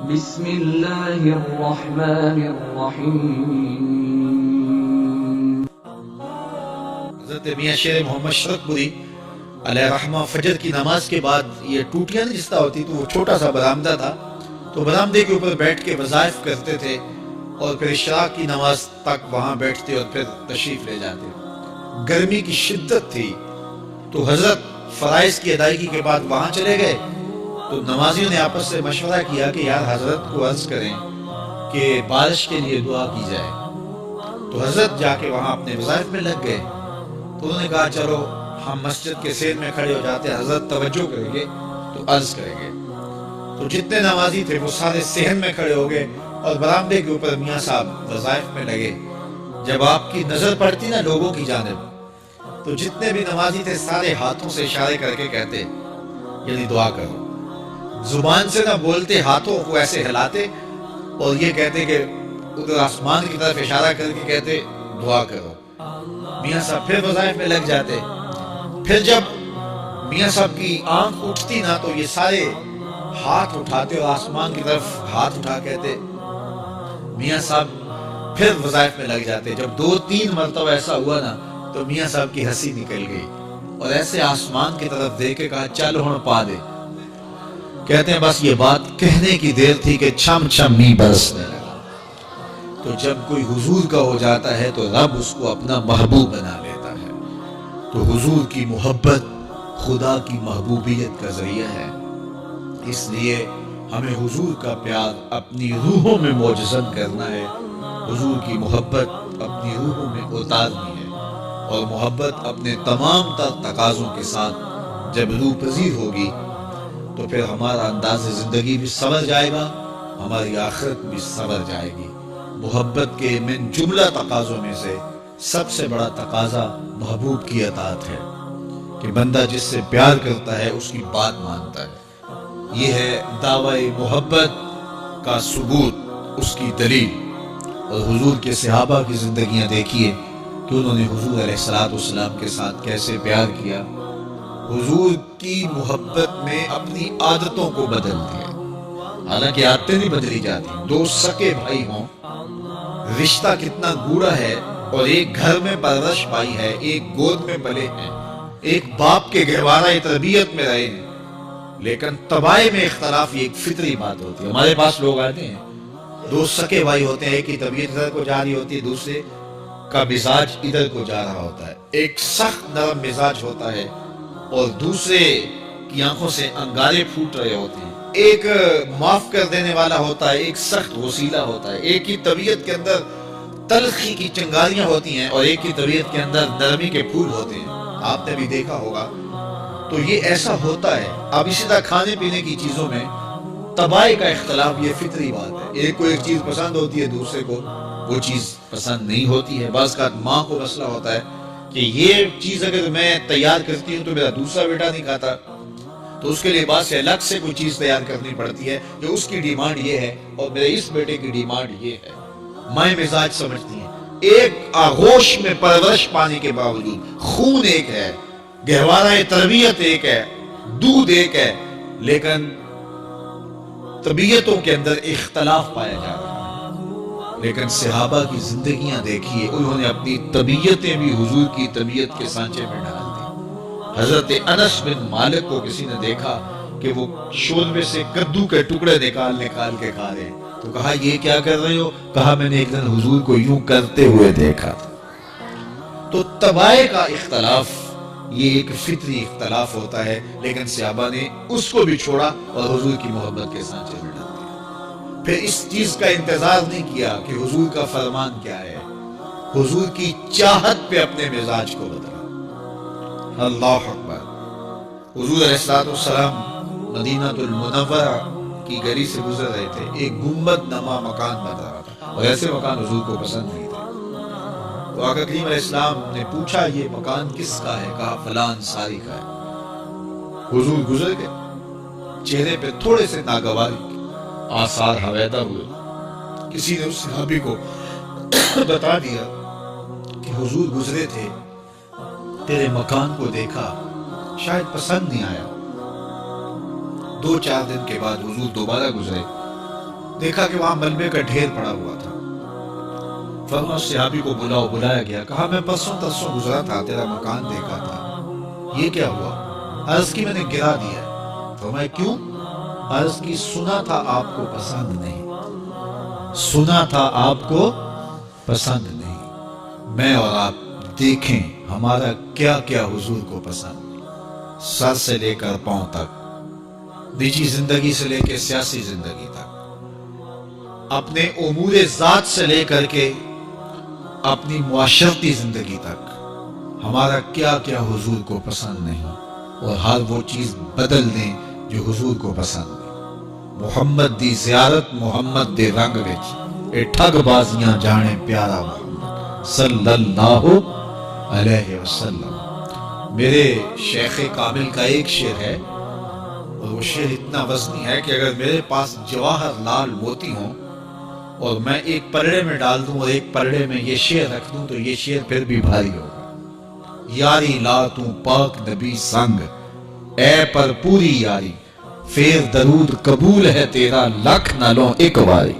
بسم اللہ الرحمن الرحیم۔ حضرت میاں شیر محمد شرک پوری علیہ رحمہ فجر کی نماز کے بعد یہ ٹوٹیاں نہیں جستا ہوتی تو وہ چھوٹا سا برآمدہ تھا، تو برآمدے کے اوپر بیٹھ کے وظائف کرتے تھے اور پھر اشراق کی نماز تک وہاں بیٹھتے اور پھر تشریف لے جاتے۔ گرمی کی شدت تھی تو حضرت فرائض کی ادائیگی کے بعد وہاں چلے گئے، تو نمازیوں نے آپس سے مشورہ کیا کہ یار حضرت کو عرض کریں کہ بارش کے لیے دعا کی جائے۔ تو حضرت جا کے وہاں اپنے وظائف میں لگ گئے، تو انہوں نے کہا چلو ہم مسجد کے سیر میں کھڑے ہو جاتے ہیں، حضرت توجہ کریں گے تو عرض کریں گے۔ تو جتنے نمازی تھے وہ سارے صحن میں کھڑے ہو گئے اور برآمدے کے اوپر میاں صاحب وظائف میں لگے۔ جب آپ کی نظر پڑتی نا لوگوں کی جانب، تو جتنے بھی نمازی تھے سارے ہاتھوں سے اشارے کر کے کہتے یعنی دعا کرو، زبان سے نہ بولتے، ہاتھوں کو ایسے ہلاتے اور یہ کہتے کہ ادھر آسمان کی طرف اشارہ کر کے کہتے دعا کرو۔ میاں صاحب پھر وظائف میں لگ جاتے۔ پھر جب میاں صاحب کی آنکھ اٹھتی نا تو یہ سارے ہاتھ اٹھاتے اور آسمان کی طرف ہاتھ اٹھا کہتے۔ میاں صاحب پھر وظائف میں لگ جاتے۔ جب 2-3 مرتبہ ایسا ہوا نا تو میاں صاحب کی ہنسی نکل گئی اور ایسے آسمان کی طرف دیکھ کے کہا چل ہن پا دے۔ کہتے ہیں بس یہ بات کہنے کی دیر تھی کہ چھم چھم می برسنے لگا۔ تو جب کوئی حضور کا ہو جاتا ہے تو رب اس کو اپنا محبوب بنا لیتا ہے۔ تو حضور کی محبت خدا کی محبوبیت کا ذریعہ ہے، اس لیے ہمیں حضور کا پیار اپنی روحوں میں موجزن کرنا ہے، حضور کی محبت اپنی روحوں میں اتارنی ہے، اور محبت اپنے تمام تر تقاضوں کے ساتھ جب روح پذیر ہوگی تو پھر ہمارا انداز زندگی بھی سنور جائے گا، ہماری آخرت بھی سنور جائے گی۔ محبت کے من جملہ تقاضوں میں سے سب سے بڑا تقاضا محبوب کی اطاعت ہے کہ بندہ جس سے پیار کرتا ہے اس کی بات مانتا ہے۔ یہ ہے دعوی محبت کا ثبوت، اس کی دلیل۔ اور حضور کے صحابہ کی زندگیاں دیکھیے کہ انہوں نے حضور علیہ السلام کے ساتھ کیسے پیار کیا۔ حضور کی محبت میں اپنی عادتوں کو بدل دیا، حالانکہ عادتیں نہیں بدلی جاتی۔ 2 سکے بھائی ہوں، رشتہ کتنا گوڑا ہے، اور ایک گھر میں پرورش پائی ہے، ایک گود میں پلے ہیں، ایک باپ کے گہوارہ تربیت میں رہے ہیں، لیکن طبائع میں اختلاف یہ ایک فطری بات ہوتی ہے۔ ہمارے پاس لوگ آتے ہیں، 2 سکے بھائی ہوتے ہیں، ایک کی طبیعت ادھر کو جا رہی ہوتی ہے، دوسرے کا مزاج ادھر کو جا رہا ہوتا ہے، ایک سخت نرم مزاج ہوتا ہے اور دوسرے کی آنکھوں سے انگارے پھوٹ رہے ہوتے ہیں، ایک معاف کر دینے والا ہوتا ہے، ایک سخت غصیلا ہوتا ہے، ایک کی طبیعت کے اندر تلخی کی چنگاریاں ہوتی ہیں اور ایک کی طبیعت کے اندر نرمی کے پھول ہوتے ہیں۔ آپ نے بھی دیکھا ہوگا، تو یہ ایسا ہوتا ہے۔ اب اسی طرح کھانے پینے کی چیزوں میں طبائع کا اختلاف یہ فطری بات ہے، ایک کو ایک چیز پسند ہوتی ہے، دوسرے کو وہ چیز پسند نہیں ہوتی ہے۔ بعض کا ماں کو مسئلہ ہوتا ہے کہ یہ چیز اگر میں تیار کرتی ہوں تو میرا دوسرا بیٹا نہیں کھاتا، تو اس کے لیے بعد سے الگ سے کوئی چیز تیار کرنی پڑتی ہے کہ اس کی ڈیمانڈ یہ ہے اور میرے اس بیٹے کی ڈیمانڈ یہ ہے۔ مائیں مزاج سمجھتی ہیں، ایک آغوش میں پرورش پانے کے باوجود خون ایک ہے، گہوارہ تربیت ایک ہے، دودھ ایک ہے، لیکن طبیعتوں کے اندر اختلاف پایا جا رہا ہے۔ لیکن صحابہ کی زندگیاں دیکھیے، انہوں نے اپنی طبیعتیں بھی حضور کی طبیعت کے سانچے میں ڈال دی۔ حضرت انس بن مالک کو کسی نے دیکھا کہ وہ شوربے سے کدو کے ٹکڑے نکال کے کھا رہے ہیں، تو کہا یہ کیا کر رہے ہو؟ کہا میں نے ایک دن حضور کو یوں کرتے ہوئے دیکھا تھا۔ تو طبائع کا اختلاف یہ ایک فطری اختلاف ہوتا ہے، لیکن صحابہ نے اس کو بھی چھوڑا اور حضور کی محبت کے سانچے میں ڈال دیا۔ پھر اس چیز کا انتظار نہیں کیا کہ حضور کا فرمان کیا ہے، حضور کی چاہت پہ اپنے مزاج کو بدلا۔ اللہ اکبر۔ حضور علیہ السلام مدینہ المنورہ کی گلی سے گزر رہے تھے، ایک گنبد نما مکان بن رہا تھا اور ایسے مکان حضور کو پسند نہیں تھے۔ تو آقا کریم علیہ السلام نے پوچھا یہ مکان کس کا ہے؟ کہا فلاں انصاری کا ہے۔ حضور گزر گئے، چہرے پہ تھوڑے سے ناگواری کے آثار ہویدہ ہوئے۔ کسی نے اس صحابی کو بتا دیا کہ حضور گزرے تھے، تیرے مکان کو دیکھا، شاید پسند نہیں آیا۔ 2-4 دن کے بعد حضور دوبارہ گزرے دیکھا کہ وہاں ملبے کا ڈھیر پڑا ہوا تھا۔ فرمایا اس صحابی کو بلایا گیا، کہا میں پرسوں ترسوں گزرا تھا، تیرا مکان دیکھا تھا، یہ کیا ہوا؟ عرض کی میں نے گرا دیا ہے۔ فرمایا کیوں؟ عرض کی سنا تھا آپ کو پسند نہیں، سنا تھا آپ کو پسند نہیں۔ میں اور آپ دیکھیں ہمارا کیا کیا حضور کو پسند، سر سے لے کر پاؤں تک، نجی زندگی سے لے کے سیاسی زندگی تک، اپنے امور ذات سے لے کر کے اپنی معاشرتی زندگی تک، ہمارا کیا کیا حضور کو پسند نہیں، اور ہر وہ چیز بدل دیں جو حضور کو پسند نہیں۔ محمد دی زیارت محمد دے رنگ وچ، اے ٹھگ بازیاں جانے پیارا محمد صلی اللہ علیہ وسلم۔ میرے شیخ کامل کا ایک شعر ہے، اور وہ شعر اتنا وزنی ہے کہ اگر میرے پاس جواہر لال موتی ہوں اور میں ایک پلڑے میں ڈال دوں اور ایک پلڑے میں یہ شعر رکھ دوں تو یہ شعر پھر بھی بھاری ہوگا۔ یاری لا تو پاک نبی سنگ، اے پر پوری یاری، پھر درود قبول ہے تیرا لکھ نہ لوں ایک واری۔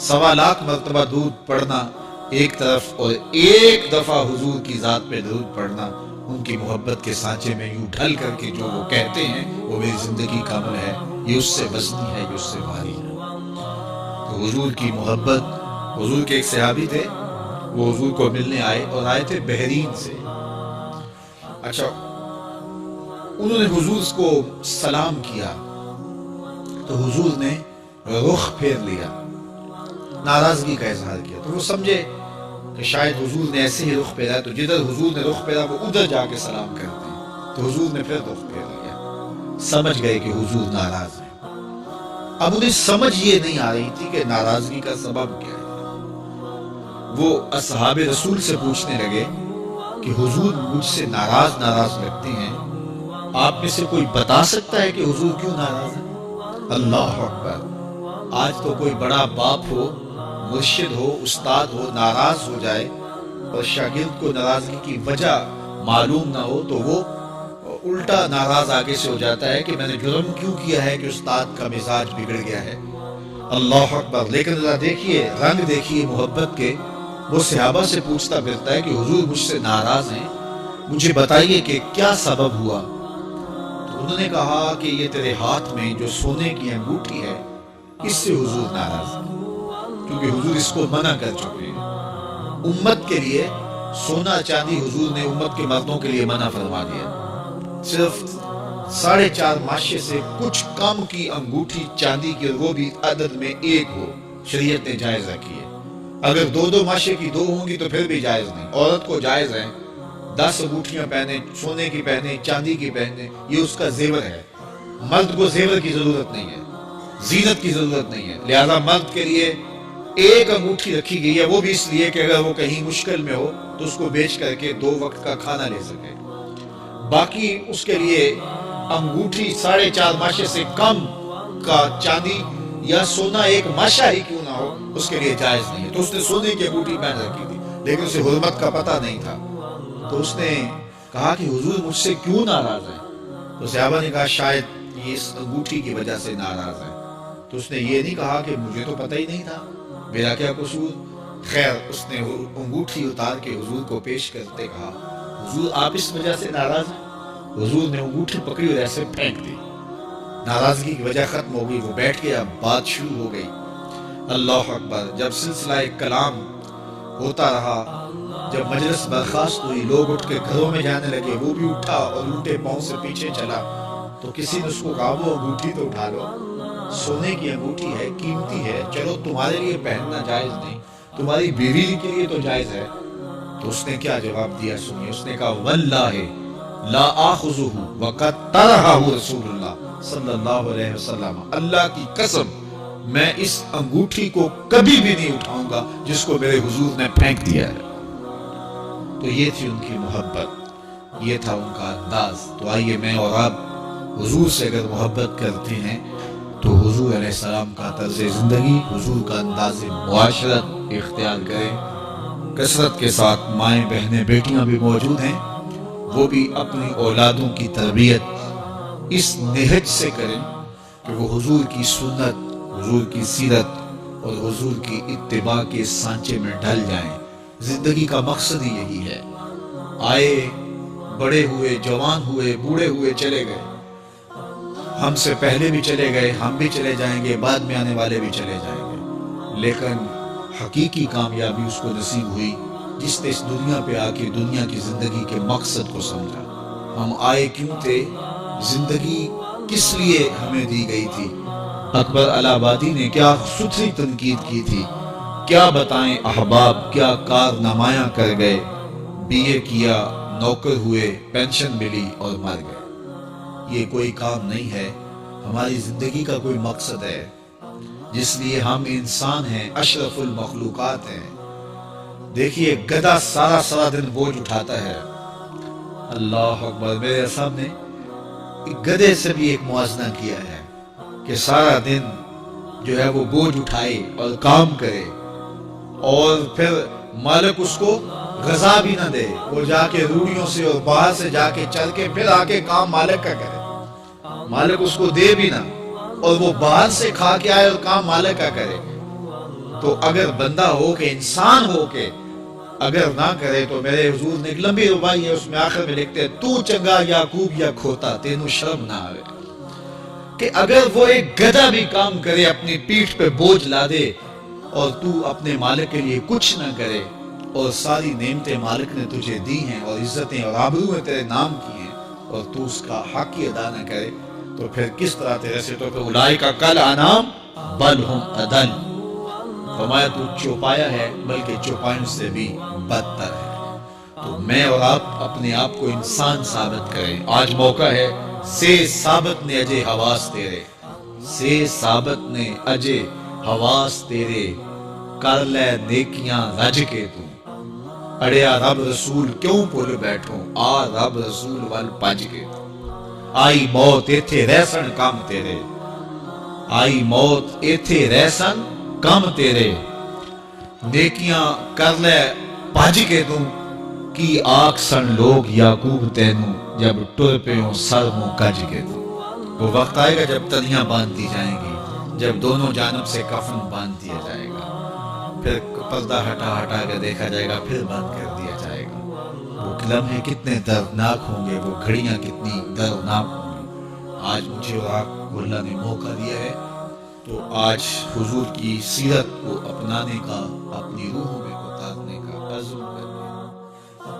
1.25 لاکھ مرتبہ درود پڑھنا ایک طرف، اور ایک دفعہ حضور کی ذات پہ درود پڑھنا، ان کی محبت کے سانچے میں یوں ڈھل کر کے جو وہ کہتے ہیں وہ میری زندگی کا عمل ہے، یہ اس سے وزنی ہے، یہ اس سے بھاری ہے۔ تو حضور کی محبت، حضور کے ایک صحابی تھے، وہ حضور کو ملنے آئے، اور آئے تھے بحرین سے۔ اچھا، انہوں نے حضور کو سلام کیا تو حضور نے رخ پھیر لیا، ناراضگی کا اظہار کیا، تو وہ سمجھے کہ شاید حضور نے ایسے ہی رخ پھیرا، تو جدھر حضور نے رخ پھیرا وہ ادھر جا کے سلام کرتے ہیں، تو حضور نے پھر رخ پھیر لیا، سمجھ گئے کہ حضور ناراض ہیں۔ اب انہیں سمجھ یہ نہیں آ رہی تھی کہ ناراضگی کا سبب کیا ہے۔ وہ اصحاب رسول سے پوچھنے لگے کہ حضور مجھ سے ناراض لگتے ہیں، آپ میں سے کوئی بتا سکتا ہے کہ حضور کیوں ناراض ہے؟ اللہ اکبر! آج تو کوئی بڑا باپ ہو، مرشد ہو، استاد ہو، ناراض ہو جائے اور شاگرد کو ناراضگی کی وجہ معلوم نہ ہو تو وہ الٹا ناراض آگے سے ہو جاتا ہے کہ میں نے جرم کیوں کیا ہے کہ استاد کا مزاج بگڑ گیا ہے۔ اللہ اکبر! لیکن ذرا دیکھیے، رنگ دیکھیے محبت کے، وہ صحابہ سے پوچھتا پھرتا ہے کہ حضور مجھ سے ناراض ہیں، مجھے بتائیے کہ کیا سبب ہوا؟ تو انہوں نے کہا کہ یہ تیرے ہاتھ میں جو سونے کی انگوٹھی ہے، اس سے حضور ناراض ہیں، کیونکہ حضور اس کو منع کر چکے ہیں۔ امت کے لیے سونا چاندی حضور نے امت کے مردوں کے لیے منع فرما دیا، صرف 4.5 ماشے سے کچھ کم کی انگوٹھی چاندی کی، اور وہ بھی عدد میں 1 ہو، شریعت نے جائز رکھی ہے۔ اگر 2 ماشے کی 2 ہوں گی تو پھر بھی جائز نہیں۔ عورت کو جائز ہے 10 انگوٹھیاں پہنے، سونے کی پہنے، چاندی کی پہنے، یہ اس کا زیور ہے۔ مرد کو زیور کی ضرورت نہیں ہے، زینت کی ضرورت نہیں ہے، لہذا مرد کے لیے 1 انگوٹھی رکھی گئی ہے، وہ بھی اس لیے کہ اگر وہ کہیں مشکل میں ہو تو اس کو بیچ کر کے 2 وقت کا کھانا لے سکے۔ باقی اس کے لیے انگوٹھی 4.5 ماشے سے کم کا چاندی یا سونا 1 ماشا ہی کیوں نہ ہو، اس کے لیے جائز نہیں ہے۔ تو اس نے سونے کی انگوٹھی پہن رکھی تھی، لیکن اسے حرمت کا پتہ نہیں تھا، تو اس نے کہا کہ حضور مجھ سے کیوں ناراض ہیں؟ تو صحابہ نے کہا شاید یہ اس انگوٹھی کی وجہ سے ناراض ہیں۔ تو اس نے یہ نہیں کہا کہ مجھے تو پتہ ہی نہیں تھا، میرا کیا قصور؟ خیر، اس نے انگوٹھی اتار کے حضور کو پیش کرتے کہا حضور آپ اس وجہ سے ناراض ہیں؟ حضور نے انگوٹھی پکڑی اور ایسے پھینک دی، ناراضگی کی وجہ ختم ہو گئی، وہ بیٹھ گیا، بات شروع ہو گئی۔ اللہ اکبر! جب سلسلہ کلام ہوتا رہا، جب مجلس برخاست ہوئی، لوگ اٹھ کے گھروں میں جانے لگے، وہ بھی اٹھا اور الٹے پاؤں سے پیچھے چلا، تو کسی نے اس کو کہا وہ انگوٹھی تو اٹھا لو، سونے کی انگوٹھی ہے، قیمتی ہے، چلو تمہارے لیے پہننا جائز نہیں، تمہاری بیوی کے لیے تو جائز ہے۔ تو اس نے کیا جواب دیا سنیے، اس نے کہا واللہ لا آخذہ وقد طرحہ رسول اللہ صلی اللہ علیہ وسلم، اللہ کی قسم میں اس انگوٹھی کو کبھی بھی نہیں اٹھاؤں گا جس کو میرے حضور نے پھینک دیا ہے۔ تو یہ تھی ان کی محبت، یہ تھا ان کا انداز۔ تو آئیے میں اور آپ حضور سے اگر محبت کرتے ہیں تو حضور علیہ السلام کا طرز زندگی، حضور کا انداز معاشرت اختیار کریں۔ کثرت کے ساتھ مائیں بہنیں بیٹیاں بھی موجود ہیں، وہ بھی اپنی اولادوں کی تربیت اس نہج سے کریں کہ وہ حضور کی سنت، حضور کی سیرت اور حضور کی اتباع کے سانچے میں ڈھل جائیں۔ زندگی کا مقصد ہی یہی ہے۔ آئے، بڑے ہوئے، جوان ہوئے، بوڑھے ہوئے، چلے گئے، ہم سے پہلے بھی چلے گئے، ہم بھی چلے جائیں گے، بعد میں آنے والے بھی چلے جائیں گے، لیکن حقیقی کامیابی اس کو نصیب ہوئی جس نے اس دنیا پہ آ کے دنیا کی زندگی کے مقصد کو سمجھا۔ ہم آئے کیوں تھے، زندگی کس لیے ہمیں دی گئی تھی۔ اکبر الہ آبادی نے کیا ستھری تنقید کی تھی، کیا بتائیں احباب، کیا کارنامایاں کر گئے، بی اے کیا، نوکر ہوئے، پینشن ملی اور مر گئے۔ یہ کوئی کام نہیں ہے، ہماری زندگی کا کوئی مقصد ہے جس لیے ہم انسان ہیں، اشرف المخلوقات ہیں۔ دیکھیے گدھا سارا دن بوجھ اٹھاتا ہے، اللہ اکبر، میرے سامنے گدھے سے بھی ایک موازنہ کیا ہے کہ سارا دن جو ہے وہ بوجھ اٹھائے اور کام کرے اور پھر مالک اس کو غذا بھی نہ دے، وہ جا کے روڑیوں سے اور باہر سے جا کے چل کے پھر آ کے کام مالک کا کرے، مالک اس کو دے بھی نہ اور وہ باہر سے کھا کے آئے اور کام مالک کا کرے۔ تو اگر بندہ ہو کے، انسان ہو کے اگر نہ کرے تو میرے حضور نے ایک لمبی ربائی ہے، اس میں آخر میں لکھتے ہیں تو چنگا یعقوب یا کھوتا تینوں شرم نہ آئے، کہ اگر وہ ایک گدھا بھی کام کرے، اپنی پیٹھ پہ بوجھ لا دے اور تو اپنے مالک کے لیے کچھ نہ کرے، اور ساری نعمتیں مالک نے تجھے دی ہیں اور عزتیں اور آبرویں تیرے نام کی ہیں اور تو اس کا حق ہی ادا نہ کرے، تو پھر کس طرح تیرے سے تو پھر اولئک کالانعام بل ہم اضل، فرمایا تو چوپایا ہے بلکہ چوپایوں سے بھی بدتر ہے۔ تو میں اور آپ اپنے آپ کو انسان ثابت کریں، آج موقع ہے۔ سے ثابت نے اجے حواس تیرے، سے ثابت نے اجے حواس تیرے، کر لے نیکیاں رج کے تو، اڑیا رب رسول کیوں بھول بیٹھوں، آ رب رسول وال پج کے تو، آئی موت ایتھے رہسن کام تیرے، آئی موت ایتھے رہسن کام تیرے، نیکیاں کر لے پج کے تو، کی آگ سن لوگ یعقوب تینوں، جب ٹر پہ ہوں سر منہ کج کے تو۔ وہ وقت آئے گا جب تنیاں باندھ دی جائیں گی، جب دونوں جانب سے کفن باندھ دیا جائے گا، پھر پردہ ہٹا کے دیکھا جائے گا، پھر بند کر دیا جائے گا۔ وہ لمحے کتنے دردناک ہوں گے، وہ گھڑیاں کتنی دردناک ہوں گی۔ آج مجھے اور آپ کو اللہ نے موقع دیا ہے تو آج حضور کی سیرت کو اپنانے کا، اپنی روحوں میں